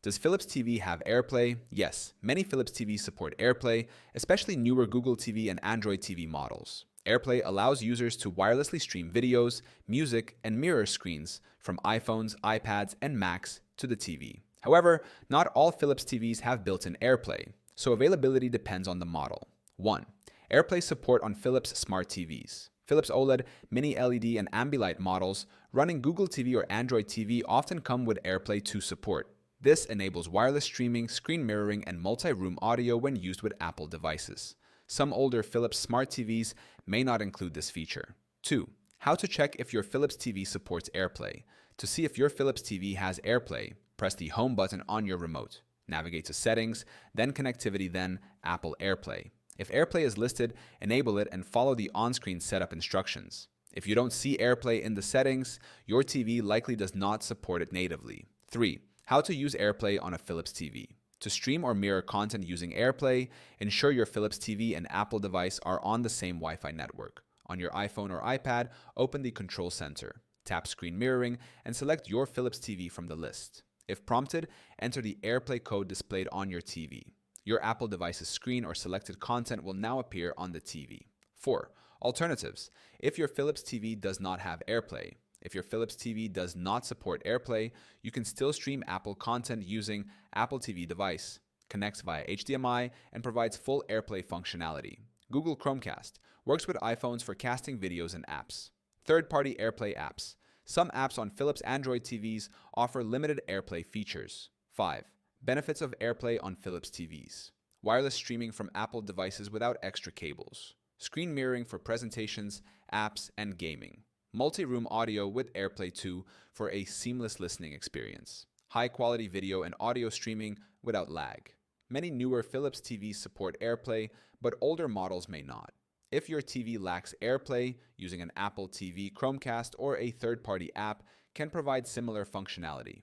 Does Philips TV have AirPlay? Yes, many Philips TVs support AirPlay, especially newer Google TV and Android TV models. AirPlay allows users to wirelessly stream videos, music, and mirror screens from iPhones, iPads, and Macs to the TV. However, not all Philips TVs have built-in AirPlay, so availability depends on the model. 1. AirPlay support on Philips smart TVs. Philips OLED, Mini LED, and Ambilight models running Google TV or Android TV often come with AirPlay 2 support. This enables wireless streaming, screen mirroring, and multi-room audio when used with Apple devices. Some older Philips smart TVs may not include this feature. 2. How to check if your Philips TV supports AirPlay. To see if your Philips TV has AirPlay, press the Home button on your remote. Navigate to Settings, then Connectivity, then Apple AirPlay. If AirPlay is listed, enable it and follow the on-screen setup instructions. If you don't see AirPlay in the settings, your TV likely does not support it natively. 3. How to use AirPlay on a Philips TV. To stream or mirror content using AirPlay, ensure your Philips TV and Apple device are on the same Wi-Fi network. On your iPhone or iPad, open the Control Center, tap Screen Mirroring, and select your Philips TV from the list. If prompted, enter the AirPlay code displayed on your TV. Your Apple device's screen or selected content will now appear on the TV. 4. Alternatives. If your Philips TV does not have AirPlay. If your Philips TV does not support AirPlay, you can still stream Apple content using Apple TV device, connects via HDMI, and provides full AirPlay functionality. Google Chromecast works with iPhones for casting videos and apps. Third-party AirPlay apps. Some apps on Philips Android TVs offer limited AirPlay features. 5. Benefits of AirPlay on Philips TVs. Wireless streaming from Apple devices without extra cables. Screen mirroring for presentations, apps, and gaming. Multi-room audio with AirPlay 2 for a seamless listening experience. High-quality video and audio streaming without lag. Many newer Philips TVs support AirPlay, but older models may not. If your TV lacks AirPlay, using an Apple TV Chromecast or a third-party app can provide similar functionality.